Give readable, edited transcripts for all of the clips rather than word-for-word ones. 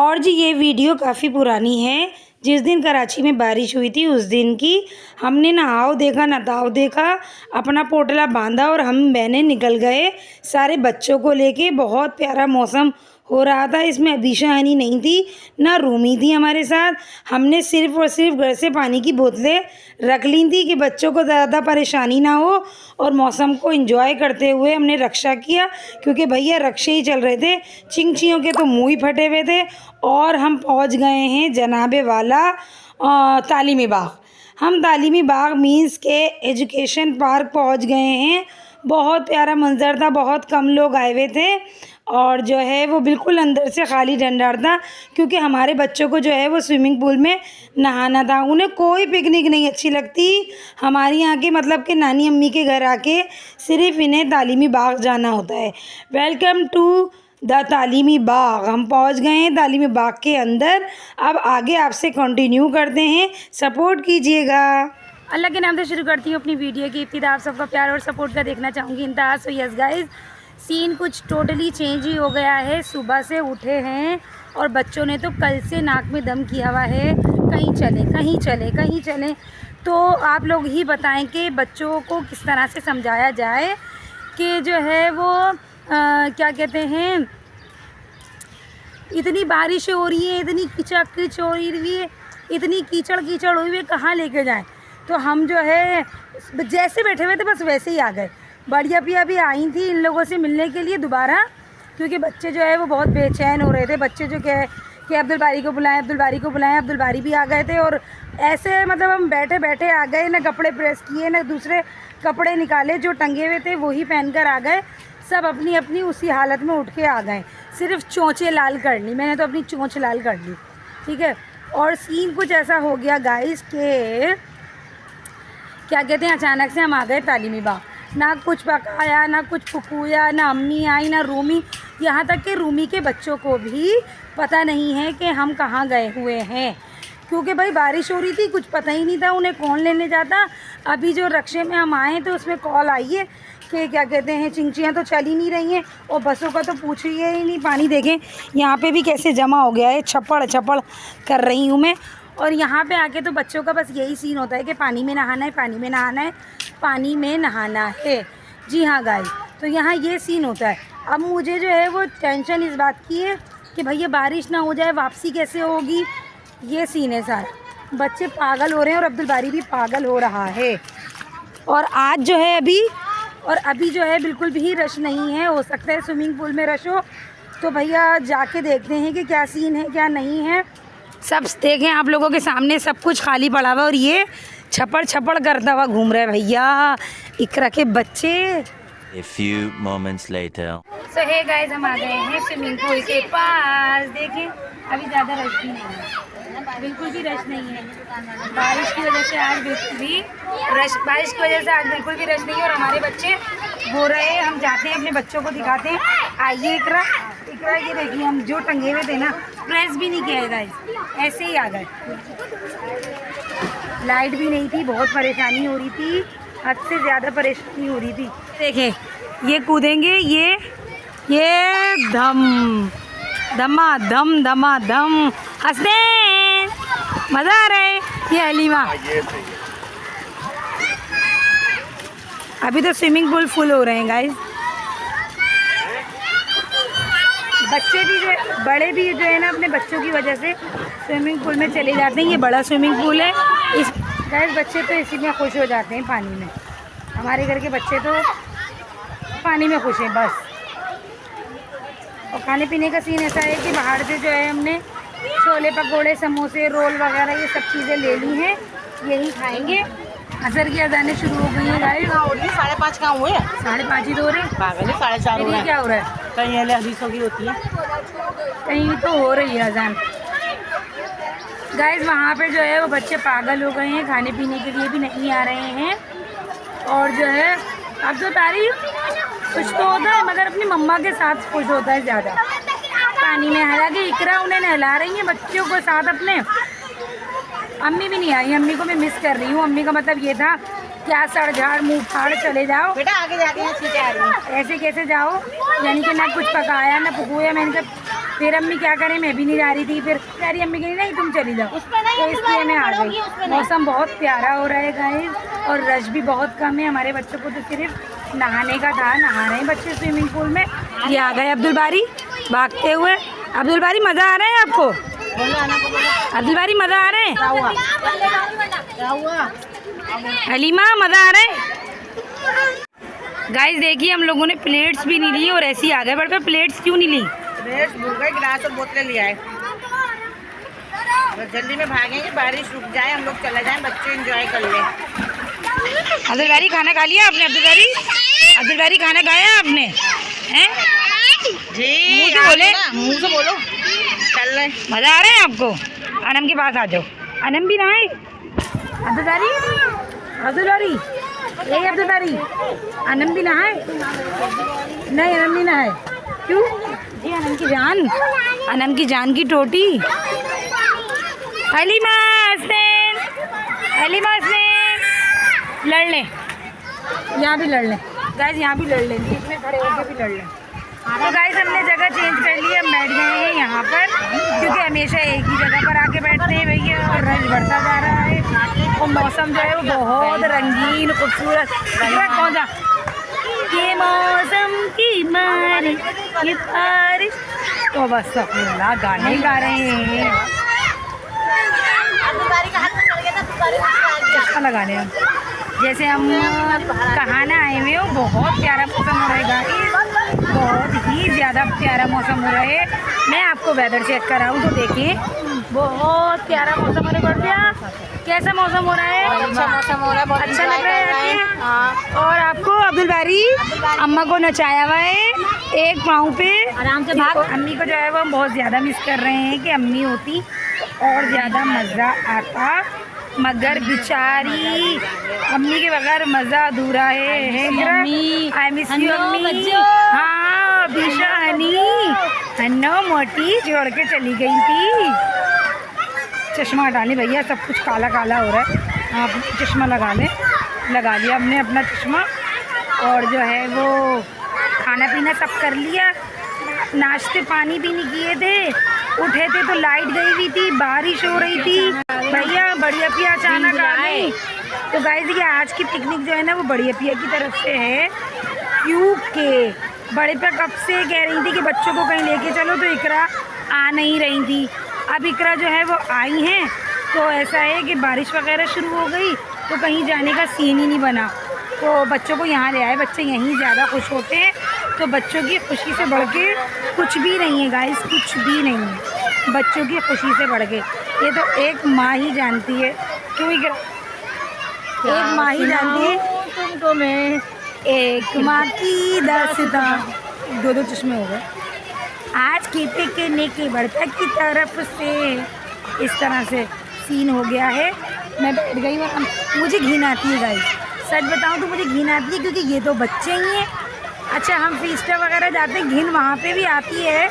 और जी ये वीडियो काफ़ी पुरानी है। जिस दिन कराची में बारिश हुई थी उस दिन की। हमने ना आओ देखा ना ताओ देखा, अपना पोटला बांधा और हम बहनें निकल गए सारे बच्चों को लेके। बहुत प्यारा मौसम हो रहा था। इसमें अदीशा हनी नहीं थी ना रूमी थी हमारे साथ। हमने सिर्फ़ और सिर्फ घर से पानी की बोतलें रख ली थी कि बच्चों को ज़्यादा परेशानी ना हो, और मौसम को एंजॉय करते हुए हमने रक्षा किया, क्योंकि भैया रक्षे ही चल रहे थे। चिंचियों के तो मुँह ही फटे हुए थे। और हम पहुंच गए हैं जनाबे वाला तालीमी बाग। हम तालीमी बाग मीन्स के एजुकेशन पार्क पहुंच गए हैं। बहुत प्यारा मंजर था, बहुत कम लोग आए हुए थे और जो है वो बिल्कुल अंदर से खाली डंडार था, क्योंकि हमारे बच्चों को जो है वो स्विमिंग पूल में नहाना था। उन्हें कोई पिकनिक नहीं अच्छी लगती हमारी यहाँ के, मतलब कि नानी अम्मी के घर आके सिर्फ इन्हें तालीमी बाग जाना होता है। वेलकम टू द तालीमी बाग। हम पहुंच गए हैं तालीमी बाग के अंदर। अब आगे आपसे कंटिन्यू करते हैं, सपोर्ट कीजिएगा। अल्लाह के नाम से शुरू करती हूँ अपनी वीडियो की इब्तिदा। आप सबका प्यार और सपोर्ट का देखना चाहूँगी इंतहा। सो यस गाइस, सीन कुछ टोटली चेंज ही हो गया है। सुबह से उठे हैं और बच्चों ने तो कल से नाक में दम किया हुआ है, कहीं चलें कहीं चलें कहीं चलें। तो आप लोग ही बताएं कि बच्चों को किस तरह से समझाया जाए कि जो है वो क्या कहते हैं, इतनी बारिश हो रही है, इतनी कीचड़ हो रही है, इतनी कीचड़ हुई है, कहाँ लेके जाएं। तो हम जो है जैसे बैठे हुए थे बस वैसे ही आ गए। बढ़िया पिया भी आई थी इन लोगों से मिलने के लिए दोबारा, क्योंकि बच्चे जो है वो बहुत बेचैन हो रहे थे। बच्चे जो कहे कि अब्दुल बारी को बुलाएं, अब्दुल बारी को बुलाएं। अब्दुल बारी भी आ गए थे और ऐसे मतलब हम बैठे बैठे आ गए, ना कपड़े प्रेस किए ना दूसरे कपड़े निकाले, जो टंगे हुए थे वही पहन कर आ गए। सब अपनी अपनी उसी हालत में उठ के आ गए। सिर्फ चोंचें लाल कर ली, मैंने तो अपनी चोंच लाल कर ली, ठीक है। और सीन कुछ ऐसा हो गया गाइस के क्या कहते हैं, अचानक से हम आ गए तालीमी बाग। ना कुछ पकाया, ना कुछ फुकूया, ना अम्मी आई, ना रूमी। यहाँ तक कि रूमी के बच्चों को भी पता नहीं है कि हम कहाँ गए हुए हैं, क्योंकि भाई बारिश हो रही थी, कुछ पता ही नहीं था उन्हें कौन लेने जाता। अभी जो रक्षे में हम आए तो उसमें कॉल आई है कि क्या कहते हैं, चिंचियाँ तो चल ही नहीं रही हैं और बसों का तो पूछ ही नहीं। पानी देखें यहाँ पे भी कैसे जमा हो गया है, छप्पड़ छप्पड़ कर रही हूँ मैं। और यहाँ पे आके तो बच्चों का बस यही सीन होता है कि पानी में नहाना है, पानी में नहाना है, पानी में नहाना है। जी हाँ गाइस, तो यहाँ ये सीन होता है। अब मुझे जो है वो टेंशन इस बात की है कि भैया बारिश ना हो जाए, वापसी कैसे होगी, ये सीन है सारा। बच्चे पागल हो रहे हैं और अब्दुल बारी भी पागल हो रहा है। और आज जो है अभी जो है बिल्कुल भी रश नहीं है। हो सकता है स्विमिंग पूल में रश हो, तो भैया जाके देखते हैं कि क्या सीन है क्या नहीं है। सब देखें आप लोगों के सामने सब कुछ खाली पड़ा हुआ और ये छप्पड़ छप्पड़ करता हुआ घूम रहा है भैया इकरा के बच्चे। A few moments later. So hey guys, हम आ गए हैं स्विमिंग पूल के पास। देखें अभी ज़्यादा रश भी नहीं है, बिल्कुल भी रश नहीं है। बारिश की वजह से आज बिल्कुल भी रश नहीं है। और हमारे बच्चे हो रहे हैं, हम जाते हैं अपने बच्चों को दिखाते हैं। आइए इकरा ये देखिए, हम जो टंगे हुए थे ना, प्रेस भी नहीं किया गाइस, ऐसे ही आ गए। लाइट भी नहीं थी, बहुत परेशानी हो रही थी, हद से ज़्यादा परेशानी हो रही थी। देखें ये कूदेंगे, ये धमा धम हंसते मज़ा आ रहा है। ये हलीमा, अभी तो स्विमिंग पूल फुल हो रहे हैं गाइस। बच्चे भी जो बड़े भी जो है ना, अपने बच्चों की वजह से स्विमिंग पूल में चले जाते हैं। ये बड़ा स्विमिंग पूल है, इस गाइस बच्चे तो इसी में खुश हो जाते हैं, पानी में। हमारे घर के बच्चे तो पानी में खुश हैं बस। और खाने पीने का सीन ऐसा है कि बाहर से जो है हमने छोले भटूरे, समोसे, रोल वगैरह ये सब चीज़ें ले ली हैं, यही खाएंगे। असर की अजानें शुरू हो गई हैं गाइस। 5:30 कहाँ हुए? 5:30 ही तो हो रहे हैं, पागल है, 4:30 हो रहे हैं। क्या हो रहा है? कहीं अहले हदीसों की होती है, कहीं तो हो रही है अजान। गाइस वहाँ पे जो है वो बच्चे पागल हो गए हैं, खाने पीने के लिए भी नहीं आ रहे हैं। और जो है अब तो तारी कुछ तो होता है, मगर अपनी मम्मा के साथ खुश होता है ज़्यादा पानी में। हालांकि इकरा उन्हें नहला रही है बच्चों को साथ अपने। अम्मी भी नहीं आई, अम्मी को मैं मिस कर रही हूँ। अम्मी का मतलब ये था क्या सड़ झाड़ मुँह फाड़ चले जाओ बेटा, आगे जाके यहाँ सीधे आ रही है। ऐसे कैसे जाओ, यानी कि ना कुछ पकाया ना पकूया। मैंने कहा फिर अम्मी क्या करें, मैं भी नहीं जा रही थी, फिर प्यारी अम्मी कही नहीं तुम चली जाओ, तो इसलिए मैं आ गई। मौसम बहुत प्यारा हो रहा है गाइस, और रश भी बहुत कम है। हमारे बच्चों को तो सिर्फ नहाने का था, नहा रहे हैं बच्चे स्विमिंग पूल में। ये आ गए अब्दुल बारी भागते हुए। अब्दुल बारी मज़ा आ रहा है आपको? अब्दुल बारी मज़ा आ रहा है? क्या हुआ? हलीमा मज़ा आ रहा है? गाइस देखिए हम लोगों ने प्लेट्स भी नहीं ली और ऐसे ही आ गए। बट प्लेट्स क्यों नहीं ली? प्लेट्स भूल गए, गिलास और बोतलें लिया है। बस जल्दी में भागेंगे, बारिश रुक जाए, हम लोग चले जाएं, बच्चे एंजॉय कर लें। अब्दुल बारी खाना खा लिया आपने? अब्दुल बारी, अब्दुल बारी खाना खाया आपने? हैं? जी मुँह से बोले, मुँह से बोलो। चल रहे। मज़ा आ रहा है आपको? अनम के पास आ जाओ। अनम भी नहाए। अब्दुल बारी, अब्दुल बारी, यही अब्दुल बारी, अनम भी नहाए? नहीं अनम नहीं नहाए। क्यों? जी अनम की जान, अनम की जान की टोटी। हलीमा हसनैन, हलीमा हसनैन, लड़ लें, यहाँ भी लड़ लें गाइस, यहाँ भी लड़ लें, बीच में खड़े होकर भी लड़ लें। तो गाइस हमने जगह चेंज कर ली, हम बैठ गए हैं यहाँ पर, क्योंकि हमेशा एक ही जगह पर आके बैठते हैं भैया, और रश बढ़ता जा रहा है और मौसम जो है वो बहुत रंगीन खूबसूरत। कौन सा ये मौसम की मारी ये बारिश, तो बस अल्लाह गाने गा रहे हैं। अच्छा लगा रहे हैं, जैसे हम कहाना आए हुए हो। बहुत प्यारा मौसम हो रहा है गाइस, बहुत ही ज़्यादा प्यारा मौसम हो रहा है। मैं आपको वेदर चेक कराऊँ तो देखिए, बहुत प्यारा मौसम हो रहा है। बढ़िया, कैसा मौसम हो रहा है? अच्छा मौसम हो रहा है, बहुत अच्छा लग रहा है। हाँ। और आपको अब्दुल बारी अम्मा को नचाया हुआ है एक पाँव पे, आराम से भाग। अम्मी को जो है वो हम बहुत ज़्यादा मिस कर रहे हैं, कि अम्मी होती और ज़्यादा मज़ा आता, मगर बेचारी अम्मी के बगैर मज़ा अधूरा है। आई मिस यू अम्मी। हाँ बिशा हनी हन्नो मोटी जोड़ के चली गई थी। चश्मा हटा ले भैया, सब कुछ काला काला हो रहा है। आप चश्मा लगा लें, लगा लिया हमने अपना चश्मा, और जो है वो खाना पीना सब कर लिया, नाश्ते पानी भी नहीं किए थे, उठे थे तो लाइट गई हुई थी, बारिश हो रही थी भैया, बढ़िया पिया अचानक आ गई। तो गाइस ये आज की पिकनिक जो है ना वो बढ़िया पिया की तरफ से है, क्योंकि बड़े पिया कब से कह रही थी कि बच्चों को कहीं लेके चलो, तो इकरा आ नहीं रही थी। अब इकरा जो है वो आई हैं, तो ऐसा है कि बारिश वगैरह शुरू हो गई तो कहीं जाने का सीन ही नहीं बना, तो बच्चों को यहाँ ले आए। बच्चे यहीं ज़्यादा खुश होते हैं, तो बच्चों की खुशी से बढ़ के कुछ भी नहीं है गाइस, कुछ भी नहीं है बच्चों की खुशी से बढ़ के। ये तो एक माँ ही जानती है, क्यों इकरा, एक माँ ही जानती है तुमको मैं, एक माँ की दास्तां। दो चश्मे हो गए आज की पिकनिक की बढ़ता की तरफ से, इस तरह से सीन हो गया है। मैं बैठ गई हूँ, मुझे घिन आती है गाइस, सच बताऊँ तो मुझे घिन आती है, क्योंकि ये तो बच्चे ही हैं। अच्छा हम फीस्टा वगैरह जाते हैं, घिन वहाँ पे भी आती है,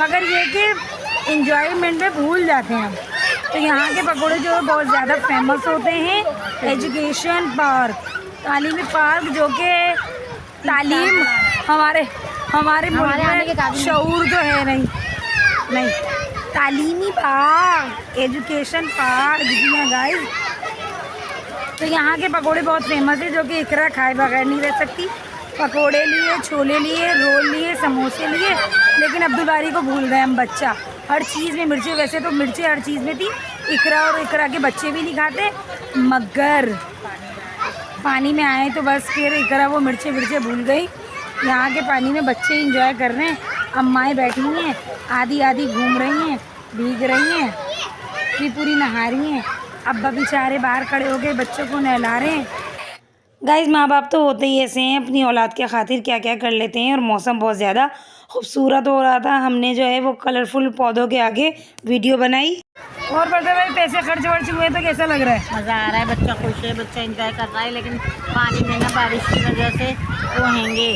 मगर ये कि इंजॉयमेंट में भूल जाते हैं हम। तो यहाँ के पकौड़े जो बहुत ज़्यादा फेमस होते हैं, एजुकेशन पार्क, तालीमी पार्क, जो कि तालीम हमारे मुल्क में शऊर तो है नहीं तालीमी पार्क, एजुकेशन पार्क जी हाँ गाइस। तो यहाँ के पकोड़े बहुत फेमस है, जो कि इकरा खाए बगैर नहीं रह सकती। पकोड़े लिए, छोले लिए, रोल लिए, समोसे लिए, लेकिन अब्दुल बारी को भूल गए हम बच्चा। हर चीज़ में मिर्ची, वैसे तो मिर्ची हर चीज़ में थी, इकरा और इकरा के बच्चे भी नहीं खाते, मगर पानी में आए तो बस फिर इकरा वो मिर्चे भूल गई। यहाँ के पानी में बच्चे इंजॉय कर रहे हैं, अम्माएँ बैठी हैं, आधी आधी घूम रही हैं, भीग रही हैं, फिर पूरी नहा रही हैं। अब्बा बेचारे बाहर खड़े हो गए, बच्चों को नहला रहे हैं। गाइस माँ बाप तो होते ही ऐसे हैं, अपनी औलाद के खातिर क्या क्या कर लेते हैं। और मौसम बहुत ज़्यादा खूबसूरत हो रहा था, हमने जो है वो कलरफुल पौधों के आगे वीडियो बनाई। और बता भाई पैसे खर्च वर्च हुए तो कैसा लग रहा है? मज़ा आ रहा है, बच्चा खुश है, बच्चा एंजॉय कर रहा है, लेकिन पानी में ना बारिश की वजह से वो हैंगे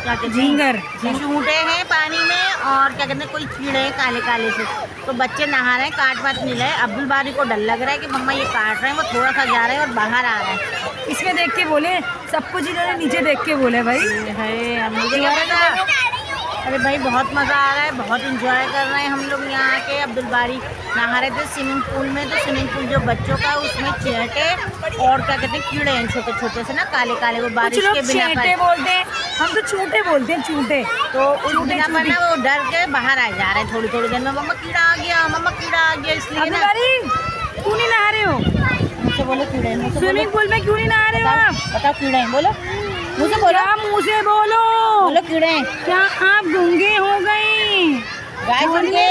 क्या कहते झींगर छूटे हैं पानी में, और क्या कहते हैं कोई कीड़े हैं काले काले से, तो बच्चे नहा रहे हैं, काट वाट मिला है। अब्दुल बारी को डर लग रहा है कि मम्मा ये काट रहे हैं, वो थोड़ा सा जा रहा है और बाहर आ रहा है। इसमें देख के बोले, सब कुछ इन्होंने नीचे देख के बोले भाई है मुझे क्या पता। अरे भाई बहुत मज़ा आ रहा है, बहुत इंजॉय कर रहे हैं हम लोग यहाँ आके। अब्दुल बारी नहा रहे थे स्विमिंग पूल में, तो स्विमिंग पूल जो बच्चों का उसमें चींटे और क्या कहते हैं कीड़े हैं छोटे छोटे से ना काले काले, वो बारिश के बिना चींटे बोलते हैं, हम तो चूंटे बोलते हैं, चूंटे। तो उस बिना पर ना वो डर के बाहर आ जा रहे हैं थोड़ी थोड़ी देर में, मम्मा कीड़ा आ गया, मम्मा कीड़ा आ गया, इसलिए ना। क्यों नहीं नहा रहे हो? मुझसे बोलो कीड़े हैं, स्विमिंग पूल में क्यों नहीं नहा रहे हो आप? बताओ कीड़े हैं, बोलो मुझे बोलो, मुँह से बोलो, बोलो कीड़े हैं। क्या आप गूंगे हो गए? गाइस उनके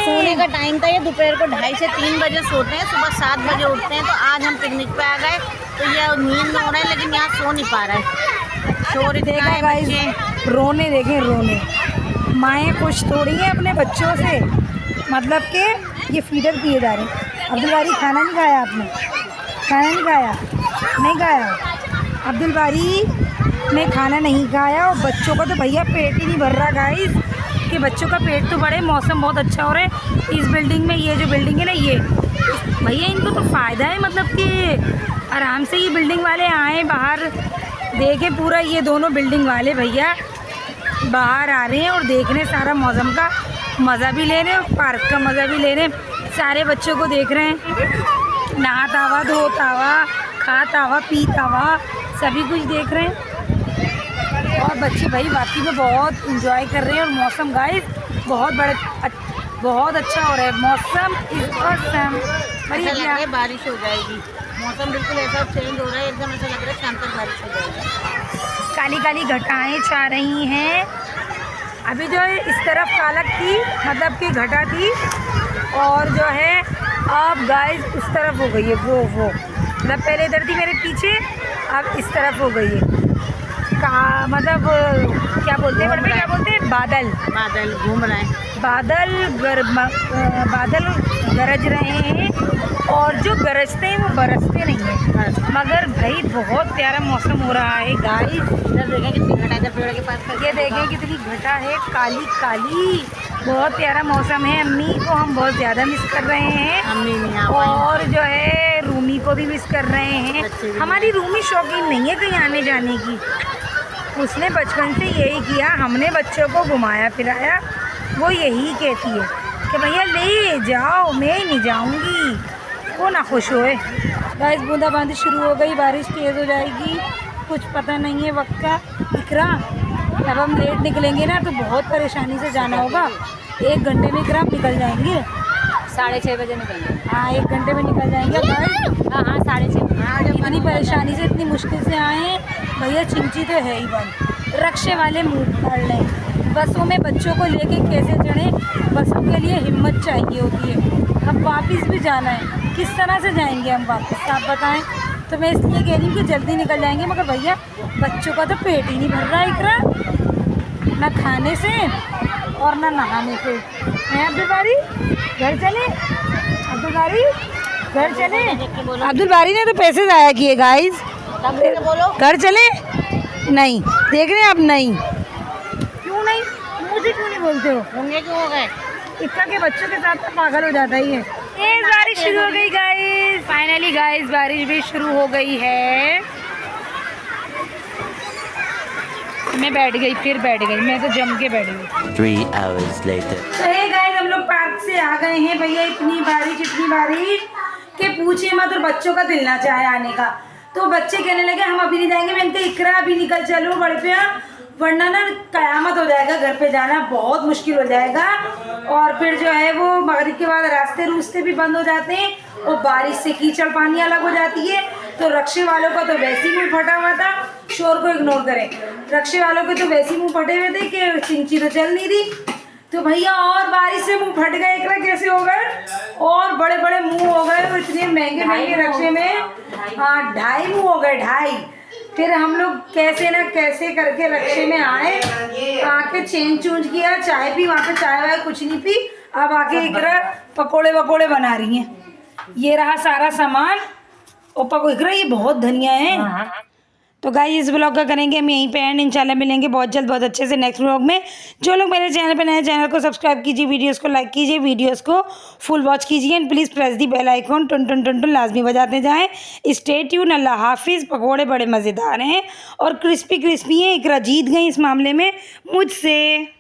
सोने का टाइम था, ये दोपहर को 2:30 से 3 बजे सोते हैं, सुबह 7 बजे उठते हैं। तो आज हम पिकनिक पे आ गए, तो ये नींद में हो रहा है लेकिन यहाँ सो नहीं पा रहा है, शोर इतना है बच्चे रोने, देखें रोने। माएँ खुश थोड़ी हैं अपने बच्चों से, मतलब कि ये फीडर किए जा रहे हैं। अब्दुल बारी खाना नहीं खाया आपने? खाना नहीं खाया? नहीं खाया? अब्दुल बारी ने खाना नहीं खाया, और बच्चों का तो भैया पेट ही नहीं भर रहा गाइस, कि बच्चों का पेट तो बड़े। मौसम बहुत अच्छा हो रहा है इस बिल्डिंग में, ये जो बिल्डिंग है ना, ये भैया इनको तो फ़ायदा है, मतलब कि आराम से ये बिल्डिंग वाले आए बाहर देखें पूरा। ये दोनों बिल्डिंग वाले भैया बाहर आ रहे हैं और देख रहे हैं, सारा मौसम का मज़ा भी ले रहे हैं और पार्क का मज़ा भी ले रहे हैं। सारे बच्चों को देख रहे हैं, नहाता हुआ, धोता हुआ, खाता हुआ, पीता हुआ, सभी कुछ देख रहे हैं। और बच्चे भाई बाकी में बहुत इंजॉय कर रहे हैं। और मौसम गाइस बहुत अच्छा हो रहा है, मौसम इस ऑसम। ऐसा लग रहा है बारिश हो जाएगी, मौसम बिल्कुल ऐसा चेंज हो रहा है एकदम, ऐसा लग रहा है शाम तक बारिश हो जाएगी। काली काली घटाएं छा रही हैं। अभी जो है इस तरफ कालक थी, मतलब कि घटा थी, और जो है अब गाइस उस तरफ हो गई है, वो मतलब पहले इधर थी मेरे पीछे, अब इस तरफ हो गई है। मतलब क्या बोलते हैं, क्या बोलते हैं, बादल घूम रहे हैं, बादल गरज रहे हैं, और जो गरजते हैं वो बरसते नहीं हैं। मगर भाई बहुत प्यारा मौसम हो रहा है गाइस। इधर देखें कितनी घटा, इधर पेड़ के पास ये देखें कितनी घटा है, काली काली, बहुत प्यारा मौसम है। अम्मी को हम बहुत ज़्यादा मिस कर रहे हैं, अम्मी नहीं आ पाई, और जो है रूमी को भी मिस कर रहे हैं। हमारी रूमी शौकीन नहीं है कहीं आने जाने की, उसने बचपन से यही किया, हमने बच्चों को घुमाया फिराया, वो यही कहती है कि भैया ले जाओ, मैं नहीं जाऊंगी, वो ना खुश होए। गाइस बूंदाबांदी शुरू हो गई, बारिश तेज़ हो जाएगी, कुछ पता नहीं है वक्त का। इकरा अब हम लेट निकलेंगे ना तो बहुत परेशानी से जाना होगा। 1 घंटे में इकरा निकल जाएंगे, 6:30 बजे निकलेंगे। हाँ 1 घंटे में निकल जाएंगे गाइस। हाँ 6:30। इतनी परेशानी से, इतनी मुश्किल से आए हैं भैया। चिंची तो है ही बंद, रक्शे वाले मुँह फाड़ लें। बसों में बच्चों को लेके कैसे चढ़ें, बसों के लिए हिम्मत चाहिए होती है। अब वापस भी जाना है, किस तरह से जाएंगे हम वापस, आप बताएं। तो मैं इसलिए कह रही हूँ कि जल्दी निकल जाएंगे, मगर भैया बच्चों का तो पेट ही नहीं भर रहा है इकरा, ना खाने से और ना नहाने से। मैं अब्दुल बारी घर चले, अब्दुल बारी घर चले। अब्दुल बारी ने तो पैसे ज़ाया किए गाइस, बोलो घर चले। नहीं देख रहे हैं आप, नहीं क्यों नहीं, मुझे क्यों नहीं बोलते हो? घूमने क्यों हो गए? इक्का के बच्चों के साथ तो पागल हो जाता ही है। ये बारिश शुरू हो गई गाइस, फाइनली गाइस बारिश भी शुरू हो गई है। मैं बैठ गई, फिर बैठ गई, मैं तो जम के बैठ गई। 3 hours later. तो ये गाइस हम लोग पार्क से आ गए हैं भैया। इतनी बारिश कि पूछे मत, और बच्चों का दिल ना चाहे आने का। तो बच्चे कहने लगे हम अभी नहीं जाएंगे। मैंने कहा इकरा अभी निकल चलो बड़े पे, वरना ना कयामत हो जाएगा, घर पे जाना बहुत मुश्किल हो जाएगा। और फिर जो है वो मगरिब के बाद रास्ते भी बंद हो जाते हैं, और बारिश से कीचड़ पानी अलग हो जाती है। तो रक्शे वालों का तो वैसे ही मुँह फटा हुआ था, शोर को इग्नोर करें, रक्शे वालों के तो वैसे ही मुँह फटे हुए थे कि चिंची तो चल नहीं रही। तो भैया और बारिश से मुंह फट गए, इकरा कैसे हो गए, और बड़े बड़े मुंह हो गए, और इतने महंगे रक्शे में। हाँ 2.5 मुंह हो गए, 2.5। फिर हम लोग कैसे ना कैसे करके रक्शे में आए, आके चेंज किया, चाय पी, वहाँ पे चाय वाय कुछ नहीं पी। अब आके इकरा पकोड़े वकोड़े बना रही हैं। ये रहा सारा सामान, और इकरा ये बहुत धनिया है। तो गाइस इस ब्लॉग का करेंगे हम यहीं पे एंड, इंशाल्लाह मिलेंगे बहुत जल्द बहुत अच्छे से नेक्स्ट ब्लॉग में। जो लोग मेरे चैनल पे नए, चैनल को सब्सक्राइब कीजिए, वीडियोस को लाइक कीजिए, वीडियोस को फुल वॉच कीजिए, and please press the bell icon, टन टन टन टन लाजमी बजाते जाएं। स्टे ट्यून, अल्लाह हाफिज़। पकौड़े बड़े मज़ेदार हैं और क्रिस्पी हैं। इकरा जीत गई इस मामले में मुझसे।